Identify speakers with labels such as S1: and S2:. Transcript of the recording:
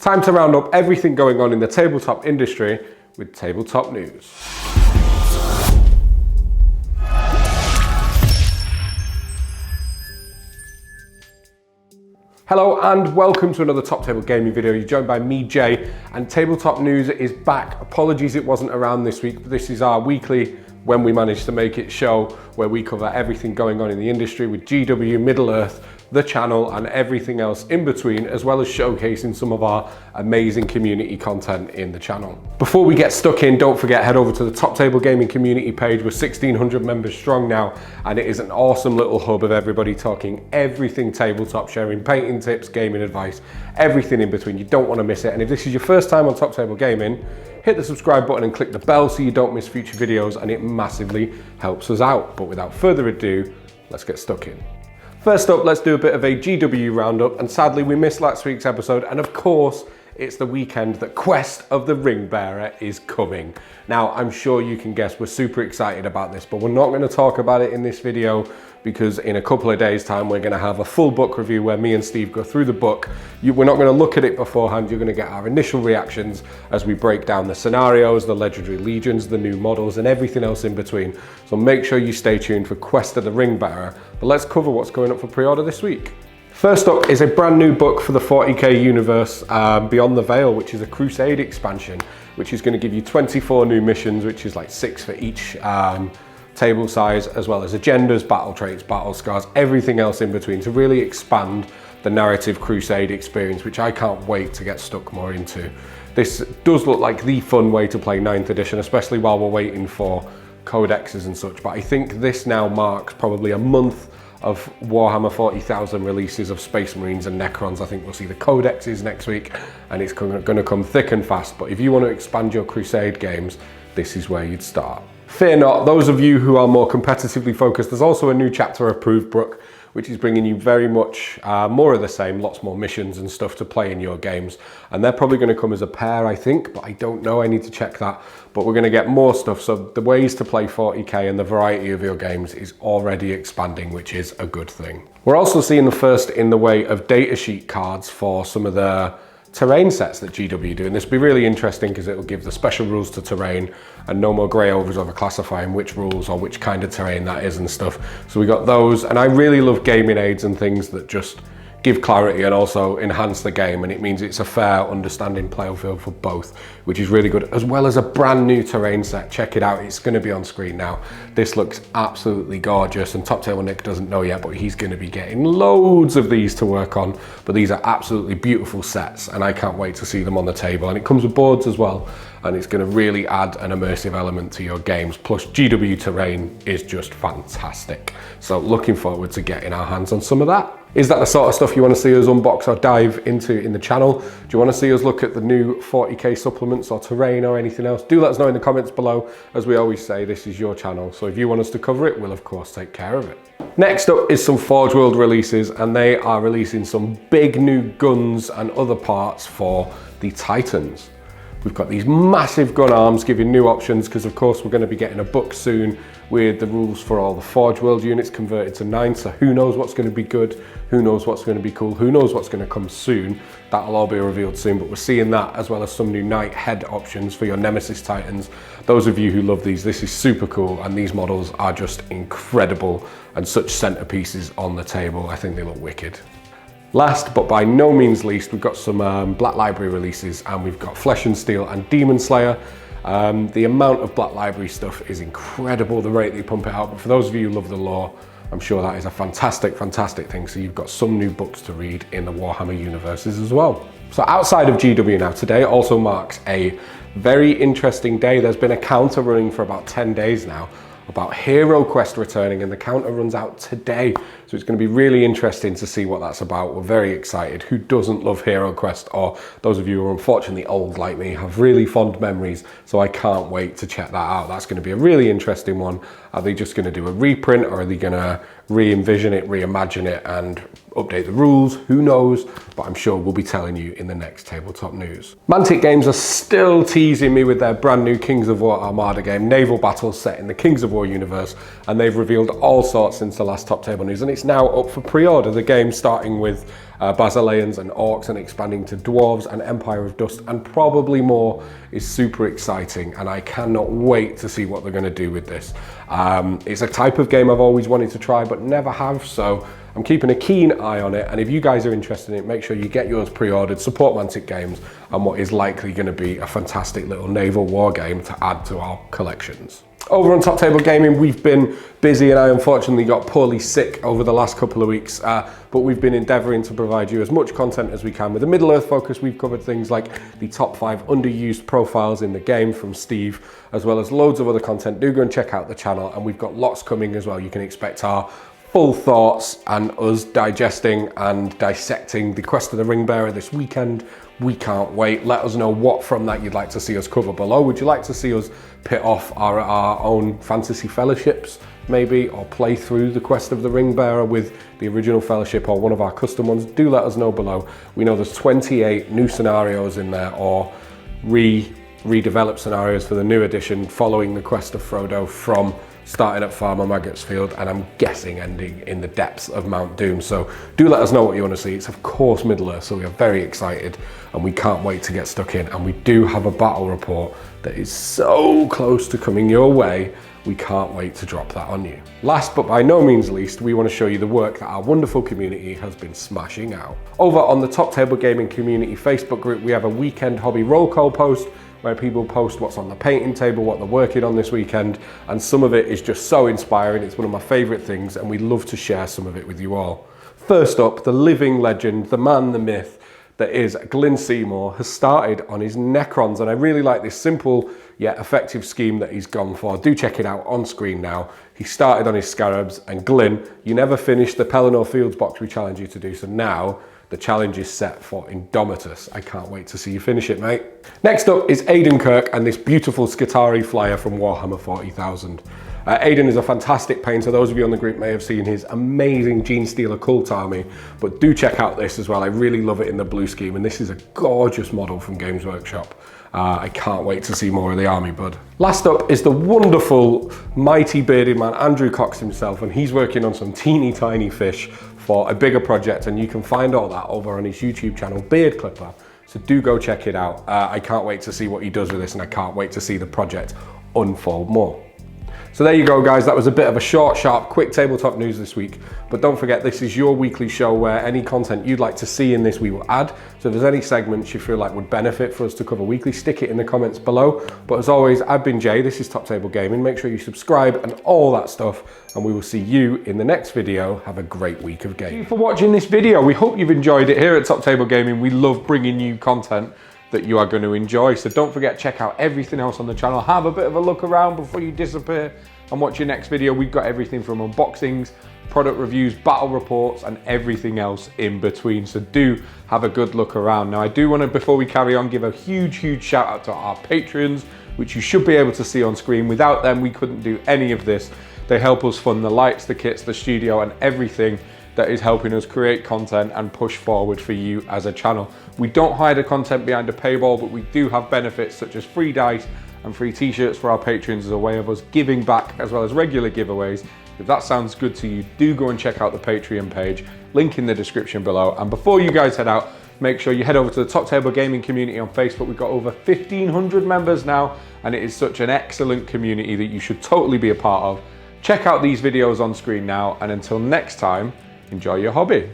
S1: Time to round up everything going on in the tabletop industry with Tabletop News. Hello and welcome to another Top Table Gaming video. You're joined by me, Jay, and Tabletop News is back. Apologies it wasn't around this week, but this is our weekly When We Manage to Make It show where we cover everything going on in the industry with GW, Middle-earth, the channel and everything else in between, as well as showcasing some of our amazing community content in the channel. Before we get stuck in, don't forget, head over to the Top Table Gaming community page. We're 1,600 members strong now, and it is an awesome little hub of everybody talking everything tabletop, sharing painting tips, gaming advice, everything in between. You don't want to miss it. And if this is your first time on Top Table Gaming, hit the subscribe button and click the bell so you don't miss future videos, and it massively helps us out. But without further ado, let's get stuck in. First up, let's do a bit of a GW roundup, and sadly we missed last week's episode, and of course it's the weekend that Quest of the Ringbearer is coming. Now I'm sure you can guess we're super excited about this, but we're not going to talk about it in this video because in a couple of days time we're going to have a full book review where me and Steve go through the book. We're not going to look at it beforehand, you're going to get our initial reactions as we break down the scenarios, the legendary legions, the new models and everything else in between. So make sure you stay tuned for Quest of the Ringbearer, but let's cover what's going up for pre-order this week. First up is a brand new book for the 40k universe, Beyond the Veil, which is a Crusade expansion, which is going to give you 24 new missions, which is like 6 for each table size, as well as agendas, battle traits, battle scars, everything else in between to really expand the narrative Crusade experience, which I can't wait to get stuck more into. This does look like the fun way to play 9th edition, especially while we're waiting for codexes and such, but I think this now marks probably a month of Warhammer 40,000 releases of Space Marines and Necrons. I think we'll see the codexes next week, and it's going to come thick and fast. But if you want to expand your Crusade games, this is where you'd start. Fear not, those of you who are more competitively focused, there's also a new chapter of Approved Book, which is bringing you very much more of the same, lots more missions and stuff to play in your games. And they're probably going to come as a pair, I think, but I don't know, I need to check that. But we're going to get more stuff, so the ways to play 40k and the variety of your games is already expanding, which is a good thing. We're also seeing the first in the way of datasheet cards for some of the terrain sets that GW do, and this will be really interesting because it will give the special rules to terrain and no more grey overs over classifying which rules or which kind of terrain that is and stuff. So we got those, and I really love gaming aids and things that just give clarity and also enhance the game, and it means it's a fair understanding playing field for both, which is really good, as well as a brand new terrain set. Check it out, it's going to be on screen now. This looks absolutely gorgeous, and Top Table Nick doesn't know yet, but he's going to be getting loads of these to work on. But these are absolutely beautiful sets, and I can't wait to see them on the table. And it comes with boards as well, and it's going to really add an immersive element to your games. Plus GW terrain is just fantastic, so looking forward to getting our hands on some of that. Is that the sort of stuff you want to see us unbox or dive into in the channel? Do you want to see us look at the new 40k supplements or terrain or anything else? Do let us know in the comments below. As we always say, this is your channel, so if you want us to cover it, we'll of course take care of it. Next up is some Forge World releases, and they are releasing some big new guns and other parts for the Titans. We've got these massive gun arms giving new options, because of course we're going to be getting a book soon with the rules for all the Forge World units converted to 9, so who knows what's going to be good, who knows what's going to be cool, who knows what's going to come soon. That'll all be revealed soon, but we're seeing that as well as some new Knight head options for your Nemesis Titans. Those of you who love these, this is super cool, and these models are just incredible and such centerpieces on the table. I think they look wicked. Last but by no means least, we've got some Black Library releases, and we've got Flesh and Steel and Demon Slayer. The amount of Black Library stuff is incredible, the rate they pump it out, but for those of you who love the lore, I'm sure that is a fantastic, fantastic thing. So you've got some new books to read in the Warhammer universes as well. So outside of GW now, today also marks a very interesting day. There's been a counter running for about 10 days now about Hero Quest returning, and the counter runs out today. So it's going to be really interesting to see what that's about. We're very excited. Who doesn't love Hero Quest? Or those of you who are unfortunately old like me have really fond memories. So I can't wait to check that out. That's going to be a really interesting one. Are they just going to do a reprint, or are they going to re-envision it, reimagine it, and update the rules? Who knows? But I'm sure we'll be telling you in the next Tabletop News. Mantic Games are still teasing me with their brand new Kings of War Armada game, naval battles set in the Kings of War universe, and they've revealed all sorts since the last Top Table News, and it's now up for pre-order. The game starting with Basileans and Orcs, and expanding to Dwarves and Empire of Dust, and probably more, is super exciting, and I cannot wait to see what they're going to do with this. It's a type of game I've always wanted to try but never have, so I'm keeping a keen eye on it, and if you guys are interested in it, make sure you get yours pre-ordered, support Mantic Games, and what is likely going to be a fantastic little naval war game to add to our collections. Over on Top Table Gaming, we've been busy, and I unfortunately got poorly sick over the last couple of weeks, but we've been endeavouring to provide you as much content as we can. With a Middle-earth focus, we've covered things like the top 5 underused profiles in the game from Steve, as well as loads of other content. Do go and check out the channel, and we've got lots coming as well. You can expect our full thoughts and us digesting and dissecting the Quest of the Ringbearer this weekend. We can't wait. Let us know what from that you'd like to see us cover below. Would you like to see us pit off our own fantasy fellowships maybe, or play through the Quest of the Ringbearer with the original fellowship or one of our custom ones? Do let us know below. We know there's 28 new scenarios in there, or redeveloped scenarios for the new edition following the Quest of Frodo, from starting at Farmer Maggot's Field and I'm guessing ending in the depths of Mount Doom. So do let us know what you want to see. It's of course Middle-earth, so we are very excited and we can't wait to get stuck in. And we do have a battle report that is so close to coming your way. We can't wait to drop that on you. Last but by no means least, we want to show you the work that our wonderful community has been smashing out. Over on the Top Table Gaming Community Facebook group, we have a weekend hobby roll call post where people post what's on the painting table, what they're working on this weekend, and some of it is just so inspiring. It's one of my favorite things, and we'd love to share some of it with you all. First up, the living legend, the man, the myth, that is Glyn Seymour, has started on his Necrons, and I really like this simple yet effective scheme that he's gone for. Do check it out on screen now. He started on his Scarabs, and Glyn, you never finished the Pelennor Fields box we challenged you to do, so now the challenge is set for Indomitus. I can't wait to see you finish it, mate. Next up is Aidan Kirk and this beautiful Skitarii flyer from Warhammer 40,000. Aidan is a fantastic painter. Those of you on the group may have seen his amazing Gene Stealer Cult Army, but do check out this as well. I really love it in the blue scheme, and this is a gorgeous model from Games Workshop. I can't wait to see more of the army, bud. Last up is the wonderful, mighty bearded man, Andrew Cox himself, and he's working on some teeny tiny fish for a bigger project, and you can find all that over on his YouTube channel, Beard Clipper. So do go check it out. I can't wait to see what he does with this, and I can't wait to see the project unfold more. So there you go, guys. That was a bit of a short, sharp, quick tabletop news this week. But don't forget, this is your weekly show where any content you'd like to see in this, we will add. So if there's any segments you feel like would benefit for us to cover weekly, stick it in the comments below. But as always, I've been Jay. This is Top Table Gaming. Make sure you subscribe and all that stuff. And we will see you in the next video. Have a great week of gaming. Thank you for watching this video. We hope you've enjoyed it. Here at Top Table Gaming, we love bringing you content that you are going to enjoy. So don't forget, check out everything else on the channel. Have a bit of a look around before you disappear and watch your next video. We've got everything from unboxings, product reviews, battle reports, and everything else in between. So do have a good look around. Now, I do want to, before we carry on, give a huge shout out to our Patreons, which you should be able to see on screen. Without them, we couldn't do any of this. They help us fund the lights, the kits, the studio, and everything that is helping us create content and push forward for you as a channel. We don't hide the content behind a paywall, but we do have benefits such as free dice and free t-shirts for our patrons as a way of us giving back, as well as regular giveaways. If that sounds good to you, do go and check out the Patreon page, link in the description below. And before you guys head out, make sure you head over to the Top Table Gaming community on Facebook. We've got over 1,500 members now, and it is such an excellent community that you should totally be a part of. Check out these videos on screen now, and until next time, enjoy your hobby.